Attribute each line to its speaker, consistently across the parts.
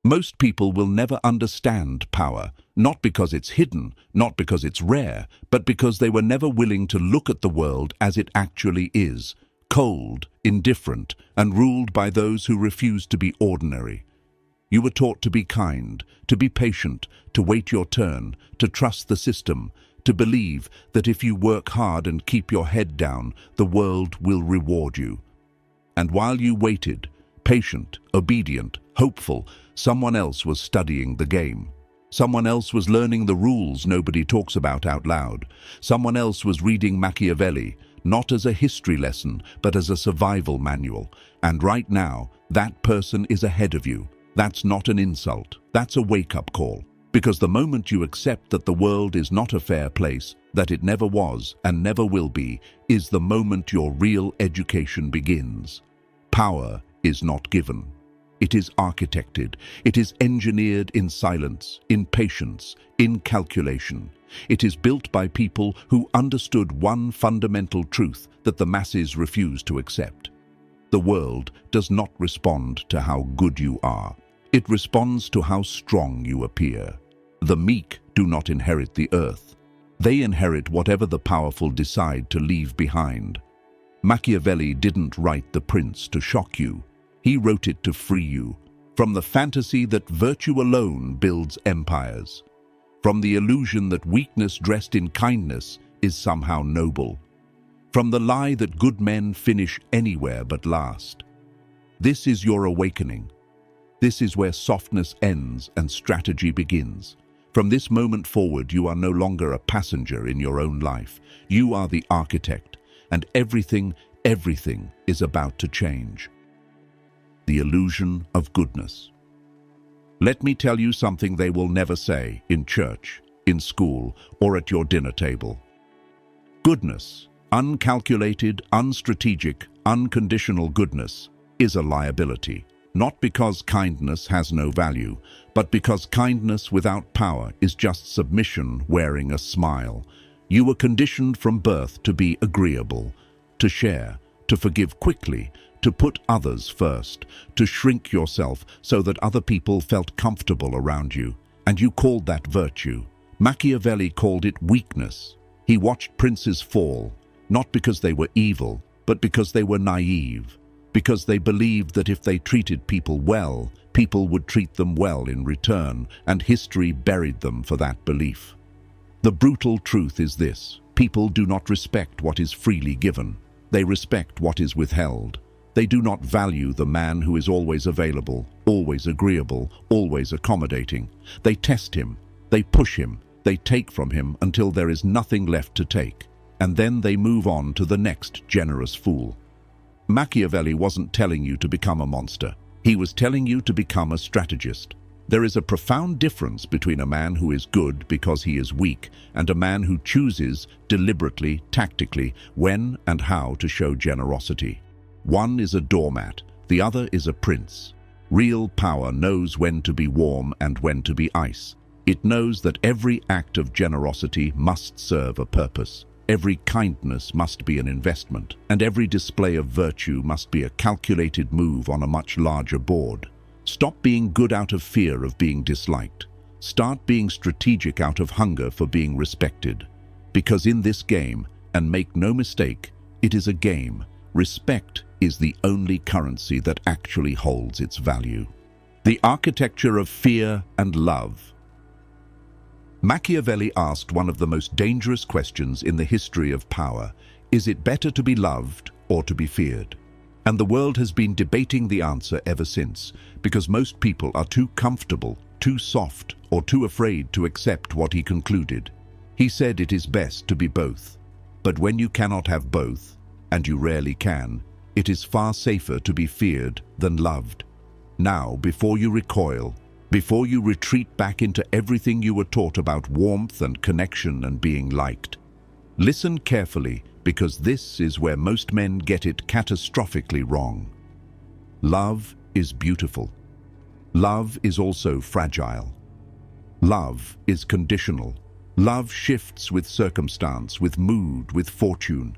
Speaker 1: Most people will never understand power, not because it's hidden, not because it's rare, but because they were never willing to look at the world as it actually is, cold, indifferent, and ruled by those who refuse to be ordinary. You were taught to be kind, to be patient, to wait your turn, to trust the system, to believe that if you work hard and keep your head down, the world will reward you. And while you waited, patient, obedient, hopeful, someone else was studying the game. Someone else was learning the rules nobody talks about out loud. Someone else was reading Machiavelli, not as a history lesson, but as a survival manual. And right now, that person is ahead of you. That's not an insult. That's a wake-up call. Because the moment you accept that the world is not a fair place, that it never was and never will be, is the moment your real education begins. Power is not given. It is architected. It is engineered in silence, in patience, in calculation. It is built by people who understood one fundamental truth that the masses refuse to accept. The world does not respond to how good you are. It responds to how strong you appear. The meek do not inherit the earth. They inherit whatever the powerful decide to leave behind. Machiavelli didn't write The Prince to shock you. He wrote it to free you from the fantasy that virtue alone builds empires, from the illusion that weakness dressed in kindness is somehow noble, from the lie that good men finish anywhere but last. This is your awakening. This is where softness ends and strategy begins. From this moment forward, you are no longer a passenger in your own life. You are the architect, and everything is about to change. The illusion of goodness. Let me tell you something they will never say in church, in school, or at your dinner table. Goodness, uncalculated, unstrategic, unconditional goodness, is a liability. Not because kindness has no value, but because kindness without power is just submission wearing a smile. You were conditioned from birth to be agreeable, to share, to forgive quickly, to put others first, to shrink yourself so that other people felt comfortable around you, and you called that virtue. Machiavelli called it weakness. He watched princes fall, not because they were evil, but because they were naive, because they believed that if they treated people well, people would treat them well in return, and history buried them for that belief. The brutal truth is this: people do not respect what is freely given. They respect what is withheld. They do not value the man who is always available, always agreeable, always accommodating. They test him, they push him, they take from him until there is nothing left to take, and then they move on to the next generous fool. Machiavelli wasn't telling you to become a monster. He was telling you to become a strategist. There is a profound difference between a man who is good because he is weak and a man who chooses deliberately, tactically, when and how to show generosity. One is a doormat, the other is a prince. Real power knows when to be warm and when to be ice. It knows that every act of generosity must serve a purpose. Every kindness must be an investment, and every display of virtue must be a calculated move on a much larger board. Stop being good out of fear of being disliked. Start being strategic out of hunger for being respected. Because in this game, and make no mistake, it is a game, respect is the only currency that actually holds its value. The architecture of fear and love. Machiavelli asked one of the most dangerous questions in the history of power: is it better to be loved or to be feared? And the world has been debating the answer ever since, because most people are too comfortable, too soft, or too afraid to accept what he concluded. He said it is best to be both. But when you cannot have both, and you rarely can, it is far safer to be feared than loved. Now, before you recoil, before you retreat back into everything you were taught about warmth and connection and being liked, listen carefully, because this is where most men get it catastrophically wrong. Love is beautiful. Love is also fragile. Love is conditional. Love shifts with circumstance, with mood, with fortune.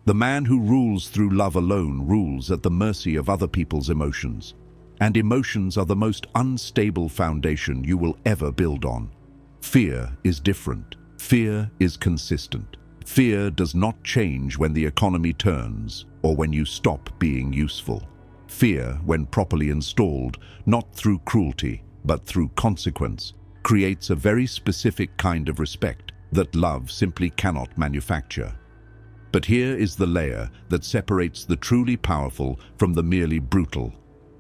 Speaker 1: The man who rules through love alone rules at the mercy of other people's emotions. and emotions are the most unstable foundation you will ever build on. Fear is different. Fear is consistent. Fear does not change when the economy turns or when you stop being useful. Fear, when properly installed, not through cruelty, but through consequence, creates a very specific kind of respect that love simply cannot manufacture. But here is the layer that separates the truly powerful from the merely brutal.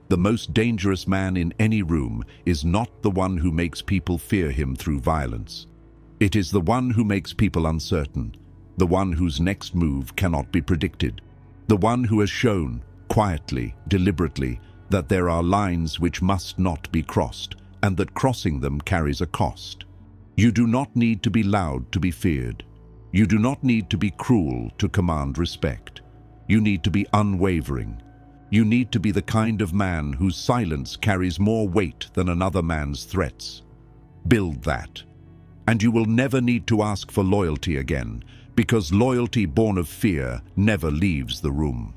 Speaker 1: The most dangerous man in any room is not the one who makes people fear him through violence. It is the one who makes people uncertain, the one whose next move cannot be predicted, the one who has shown, quietly, deliberately, that there are lines which must not be crossed, and that crossing them carries a cost. You do not need to be loud to be feared. You do not need to be cruel to command respect. You need to be unwavering. You need to be the kind of man whose silence carries more weight than another man's threats. Build that. And you will never need to ask for loyalty again, because loyalty born of fear never leaves the room.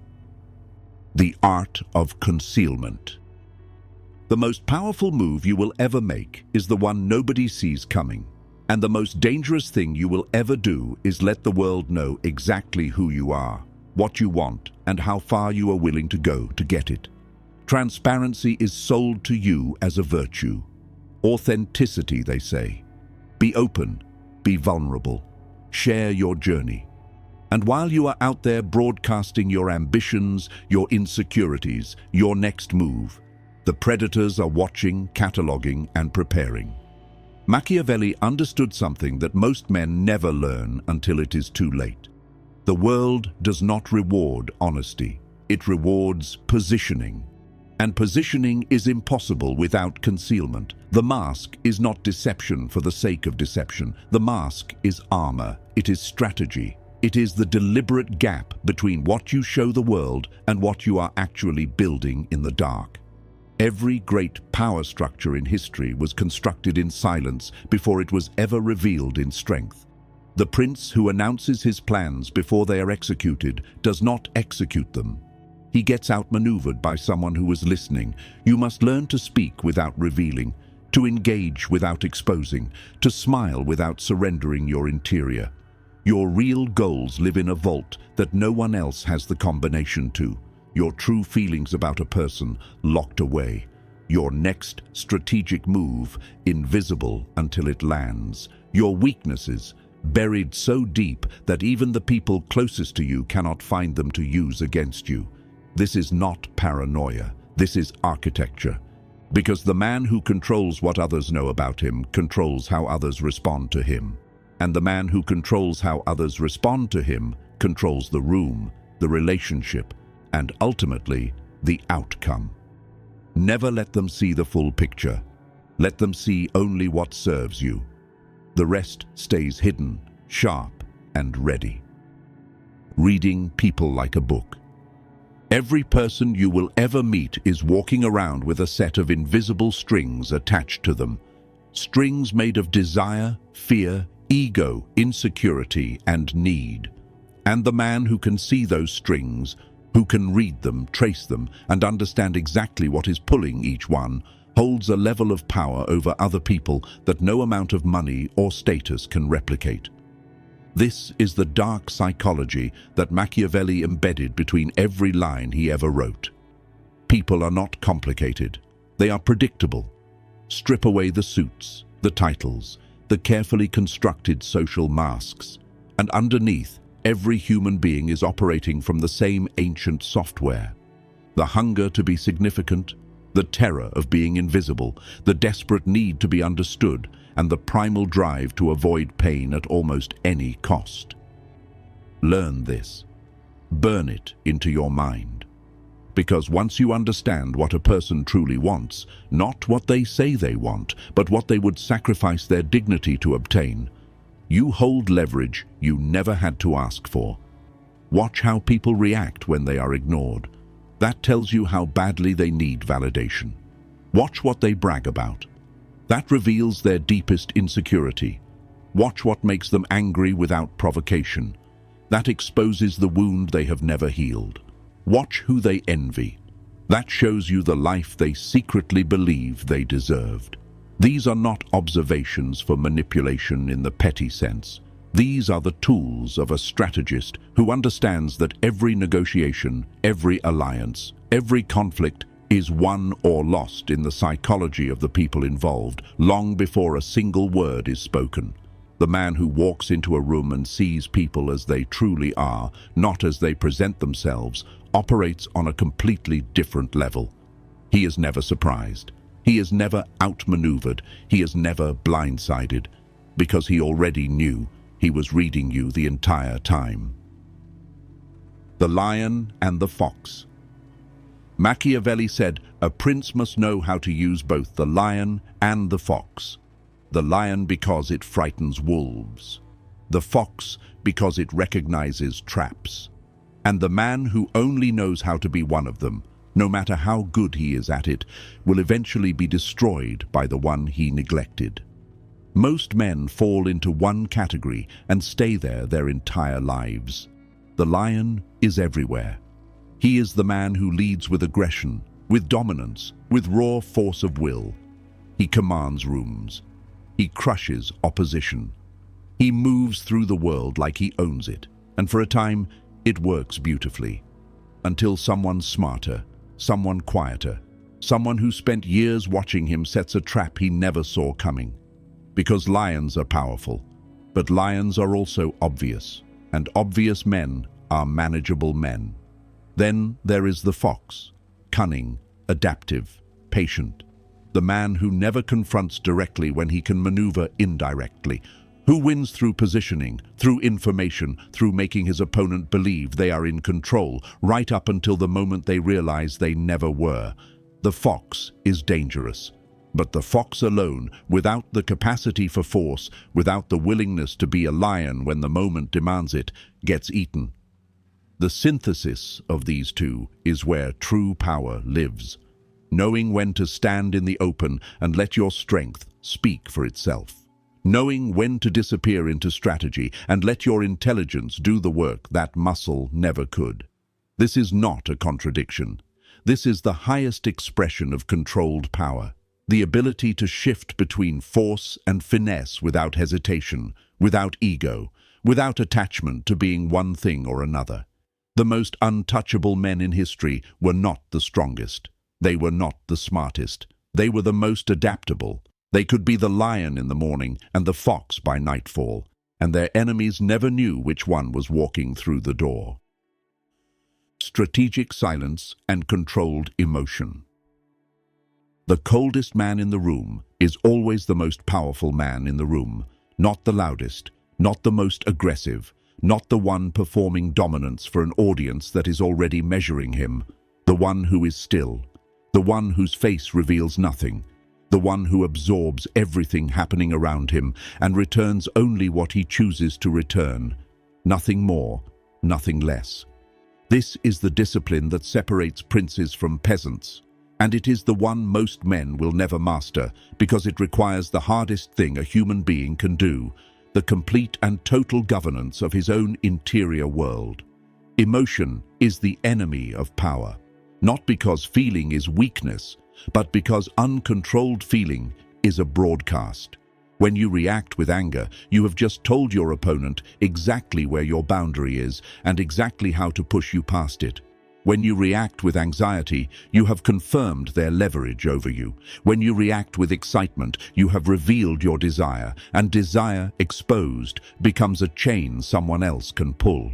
Speaker 1: The art of concealment. The most powerful move you will ever make is the one nobody sees coming. And the most dangerous thing you will ever do is let the world know exactly who you are, what you want, and how far you are willing to go to get it. Transparency is sold to you as a virtue. Authenticity, they say. Be open, be vulnerable, share your journey. And while you are out there broadcasting your ambitions, your insecurities, your next move, the predators are watching, cataloging, and preparing. Machiavelli understood something that most men never learn until it is too late. The world does not reward honesty. It rewards positioning. And positioning is impossible without concealment. The mask is not deception for the sake of deception. The mask is armor. It is strategy. It is the deliberate gap between what you show the world and what you are actually building in the dark. Every great power structure in history was constructed in silence before it was ever revealed in strength. The prince who announces his plans before they are executed does not execute them. He gets outmaneuvered by someone who is listening. You must learn to speak without revealing, to engage without exposing, to smile without surrendering your interior. Your real goals live in a vault that no one else has the combination to. Your true feelings about a person locked away. Your next strategic move invisible until it lands. Your weaknesses buried so deep that even the people closest to you cannot find them to use against you. This is not paranoia. This is architecture. Because the man who controls what others know about him controls how others respond to him. And the man who controls how others respond to him controls the room, the relationship, and ultimately, the outcome. Never let them see the full picture. Let them see only what serves you. The rest stays hidden, sharp, and ready. Reading people like a book. Every person you will ever meet is walking around with a set of invisible strings attached to them. Strings made of desire, fear, ego, insecurity, and need. And the man who can see those strings, who can read them, trace them, and understand exactly what is pulling each one, holds a level of power over other people that no amount of money or status can replicate. This is the dark psychology that Machiavelli embedded between every line he ever wrote. People are not complicated. They are predictable. Strip away the suits, the titles, the carefully constructed social masks, and underneath, every human being is operating from the same ancient software. The hunger to be significant, the terror of being invisible, the desperate need to be understood, and the primal drive to avoid pain at almost any cost. Learn this. Burn it into your mind. Because once you understand what a person truly wants, not what they say they want, but what they would sacrifice their dignity to obtain, you hold leverage you never had to ask for. Watch how people react when they are ignored. That tells you how badly they need validation. Watch what they brag about. That reveals their deepest insecurity. Watch what makes them angry without provocation. That exposes the wound they have never healed. Watch who they envy. That shows you the life they secretly believe they deserved. These are not observations for manipulation in the petty sense. These are the tools of a strategist who understands that every negotiation, every alliance, every conflict is won or lost in the psychology of the people involved, long before a single word is spoken. The man who walks into a room and sees people as they truly are, not as they present themselves, operates on a completely different level. He is never surprised. He is never outmaneuvered. He is never blindsided, because he already knew he was reading you the entire time. The lion and the fox. Machiavelli said, "A prince must know how to use both the lion and the fox. The lion because it frightens wolves. The fox because it recognizes traps. And the man who only knows how to be one of them, no matter how good he is at it, will eventually be destroyed by the one he neglected." Most men fall into one category and stay there their entire lives. The lion is everywhere. He is the man who leads with aggression, with dominance, with raw force of will. He commands rooms. He crushes opposition. He moves through the world like he owns it, and for a time, it works beautifully. Until someone smarter, someone quieter, someone who spent years watching him sets a trap he never saw coming. Because lions are powerful, but lions are also obvious, and obvious men are manageable men. Then there is the fox, cunning, adaptive, patient. The man who never confronts directly when he can maneuver indirectly, who wins through positioning, through information, through making his opponent believe they are in control, right up until the moment they realize they never were. The fox is dangerous. But the fox alone, without the capacity for force, without the willingness to be a lion when the moment demands it, gets eaten. The synthesis of these two is where true power lives. Knowing when to stand in the open and let your strength speak for itself. Knowing when to disappear into strategy and let your intelligence do the work that muscle never could. This is not a contradiction. This is the highest expression of controlled power. The ability to shift between force and finesse without hesitation, without ego, without attachment to being one thing or another. The most untouchable men in history were not the strongest. They were not the smartest. They were the most adaptable. They could be the lion in the morning and the fox by nightfall, and their enemies never knew which one was walking through the door. Strategic silence and controlled emotion. The coldest man in the room is always the most powerful man in the room, not the loudest, not the most aggressive, not the one performing dominance for an audience that is already measuring him, the one who is still, the one whose face reveals nothing, the one who absorbs everything happening around him and returns only what he chooses to return, nothing more, nothing less. This is the discipline that separates princes from peasants, and it is the one most men will never master because it requires the hardest thing a human being can do, the complete and total governance of his own interior world. Emotion is the enemy of power, not because feeling is weakness, but because uncontrolled feeling is a broadcast. When you react with anger, you have just told your opponent exactly where your boundary is and exactly how to push you past it. When you react with anxiety, you have confirmed their leverage over you. When you react with excitement, you have revealed your desire, and desire exposed becomes a chain someone else can pull.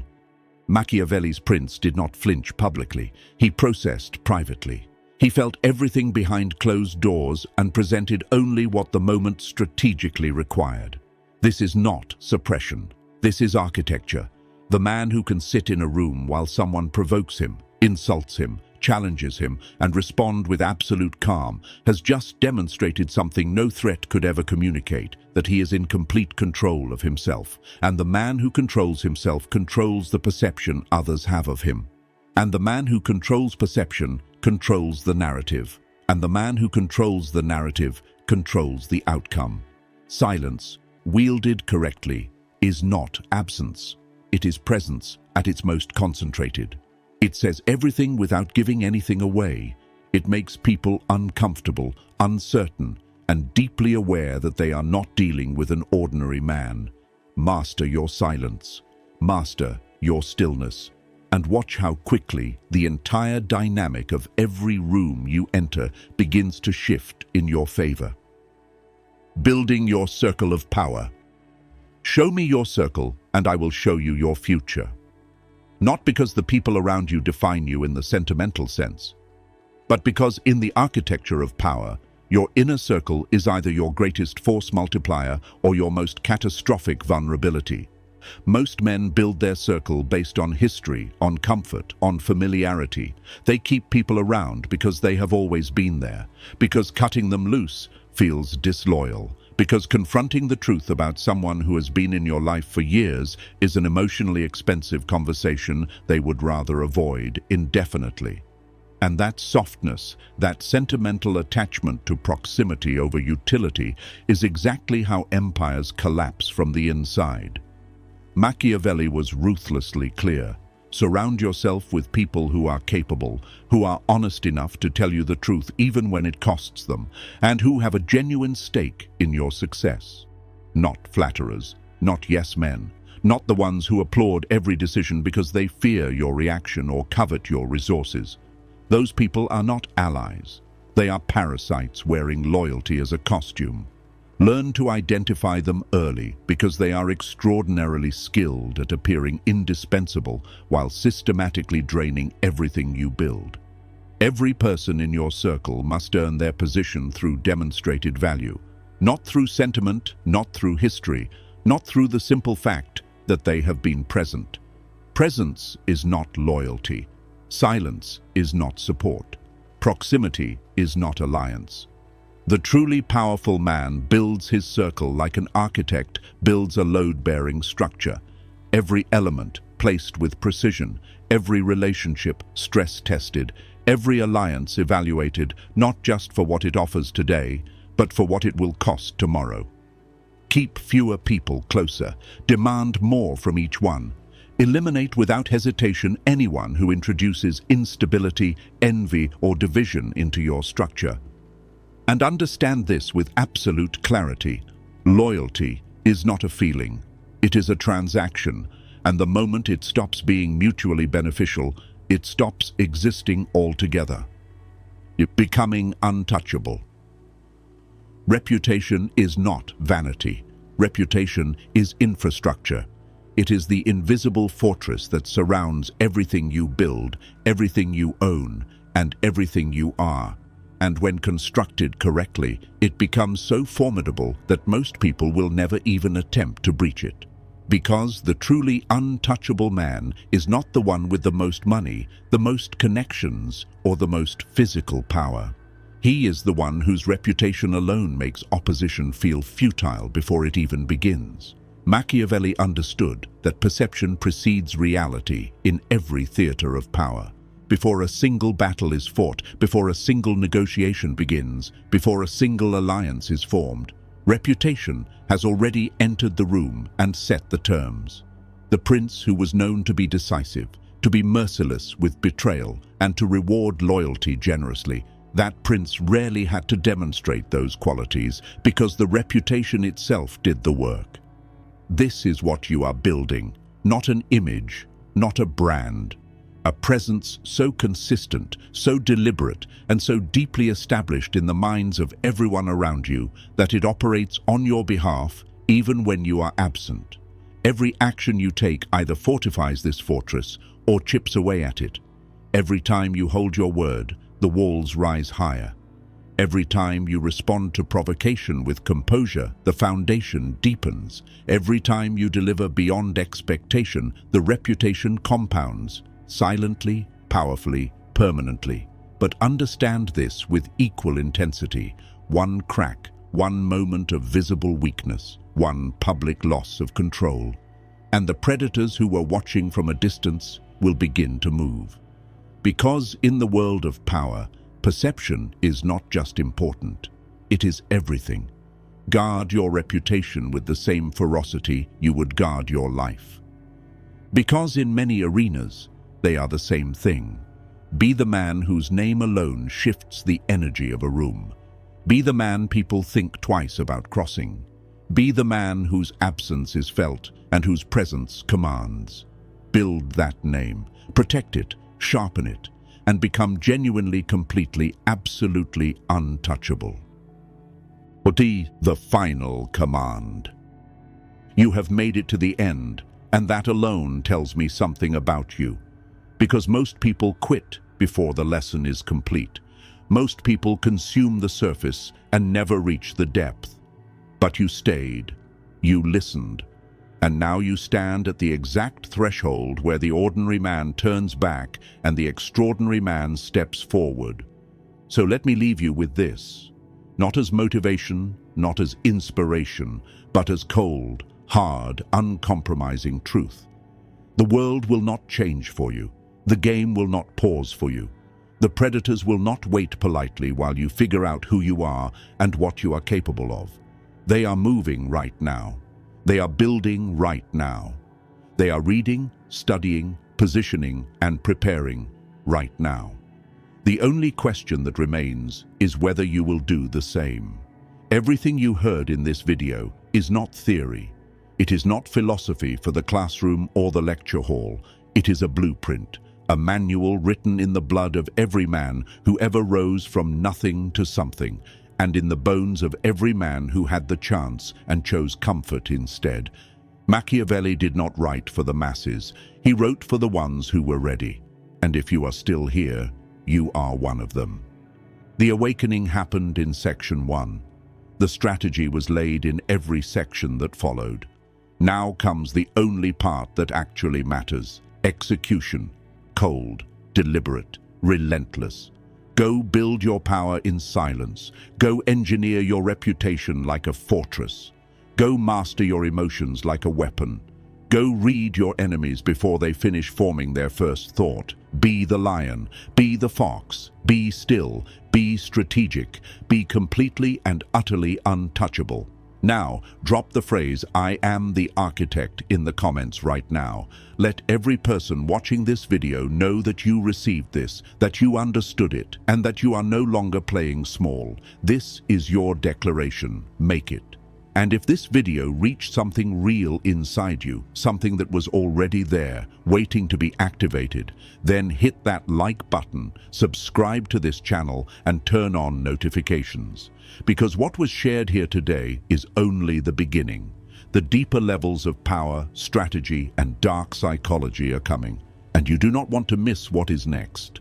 Speaker 1: Machiavelli's prince did not flinch publicly. He processed privately. He felt everything behind closed doors and presented only what the moment strategically required. This is not suppression. This is architecture. The man who can sit in a room while someone provokes him, insults him, challenges him, and respond with absolute calm has just demonstrated something no threat could ever communicate, that he is in complete control of himself. And the man who controls himself controls the perception others have of him. And the man who controls perception controls the narrative. And the man who controls the narrative controls the outcome. Silence, wielded correctly, is not absence. It is presence at its most concentrated. It says everything without giving anything away. It makes people uncomfortable, uncertain, and deeply aware that they are not dealing with an ordinary man. Master your silence. Master your stillness. And watch how quickly the entire dynamic of every room you enter begins to shift in your favor. Building your circle of power. Show me your circle, and I will show you your future. Not because the people around you define you in the sentimental sense, but because in the architecture of power, your inner circle is either your greatest force multiplier or your most catastrophic vulnerability. Most men build their circle based on history, on comfort, on familiarity. They keep people around because they have always been there, because cutting them loose feels disloyal, because confronting the truth about someone who has been in your life for years is an emotionally expensive conversation they would rather avoid indefinitely. And that softness, that sentimental attachment to proximity over utility, is exactly how empires collapse from the inside. Machiavelli was ruthlessly clear. Surround yourself with people who are capable, who are honest enough to tell you the truth even when it costs them, and who have a genuine stake in your success. Not flatterers, not yes men, not the ones who applaud every decision because they fear your reaction or covet your resources. Those people are not allies. They are parasites wearing loyalty as a costume. Learn to identify them early because they are extraordinarily skilled at appearing indispensable while systematically draining everything you build. Every person in your circle must earn their position through demonstrated value, not through sentiment, not through history, not through the simple fact that they have been present. Presence is not loyalty. Silence is not support. Proximity is not alliance. The truly powerful man builds his circle like an architect builds a load-bearing structure. Every element placed with precision, every relationship stress-tested, every alliance evaluated not just for what it offers today, but for what it will cost tomorrow. Keep fewer people closer. Demand more from each one. Eliminate without hesitation anyone who introduces instability, envy, or division into your structure. And understand this with absolute clarity. Loyalty is not a feeling. It is a transaction, and the moment it stops being mutually beneficial, it stops existing altogether. Becoming untouchable. Reputation is not vanity. Reputation is infrastructure. It is the invisible fortress that surrounds everything you build, everything you own, and everything you are. And when constructed correctly, it becomes so formidable that most people will never even attempt to breach it. Because the truly untouchable man is not the one with the most money, the most connections, or the most physical power. He is the one whose reputation alone makes opposition feel futile before it even begins. Machiavelli understood that perception precedes reality in every theater of power. Before a single battle is fought, before a single negotiation begins, before a single alliance is formed, reputation has already entered the room and set the terms. The prince who was known to be decisive, to be merciless with betrayal, and to reward loyalty generously, that prince rarely had to demonstrate those qualities because the reputation itself did the work. This is what you are building, not an image, not a brand. A presence so consistent, so deliberate, and so deeply established in the minds of everyone around you that it operates on your behalf even when you are absent. Every action you take either fortifies this fortress or chips away at it. Every time you hold your word, the walls rise higher. Every time you respond to provocation with composure, the foundation deepens. Every time you deliver beyond expectation, the reputation compounds. Silently, powerfully, permanently. But understand this with equal intensity. One crack, one moment of visible weakness, one public loss of control. And the predators who were watching from a distance will begin to move. Because in the world of power, perception is not just important, it is everything. Guard your reputation with the same ferocity you would guard your life. Because in many arenas, they are the same thing. Be the man whose name alone shifts the energy of a room. Be the man people think twice about crossing. Be the man whose absence is felt and whose presence commands. Build that name, protect it, sharpen it, and become genuinely, completely, absolutely untouchable. The final command. You have made it to the end, and that alone tells me something about you. Because most people quit before the lesson is complete. Most people consume the surface and never reach the depth. But you stayed, you listened, and now you stand at the exact threshold where the ordinary man turns back and the extraordinary man steps forward. So let me leave you with this. Not as motivation, not as inspiration, but as cold, hard, uncompromising truth. The world will not change for you. The game will not pause for you. The predators will not wait politely while you figure out who you are and what you are capable of. They are moving right now. They are building right now. They are reading, studying, positioning, and preparing right now. The only question that remains is whether you will do the same. Everything you heard in this video is not theory. It is not philosophy for the classroom or the lecture hall. It is a blueprint, a manual written in the blood of every man who ever rose from nothing to something, and in the bones of every man who had the chance and chose comfort instead. Machiavelli did not write for the masses. He wrote for the ones who were ready. And if you are still here, you are one of them. The awakening happened in section 1. The strategy was laid in every section that followed. Now comes the only part that actually matters: execution. Cold, deliberate, relentless. Go build your power in silence. Go engineer your reputation like a fortress. Go master your emotions like a weapon. Go read your enemies before they finish forming their first thought. Be the lion, be the fox, be still, be strategic, be completely and utterly untouchable. Now, drop the phrase, "I am the architect," in the comments right now. Let every person watching this video know that you received this, that you understood it, and that you are no longer playing small. This is your declaration. Make it. And if this video reached something real inside you, something that was already there, waiting to be activated, then hit that like button, subscribe to this channel, and turn on notifications. Because what was shared here today is only the beginning. The deeper levels of power, strategy, and dark psychology are coming, and you do not want to miss what is next.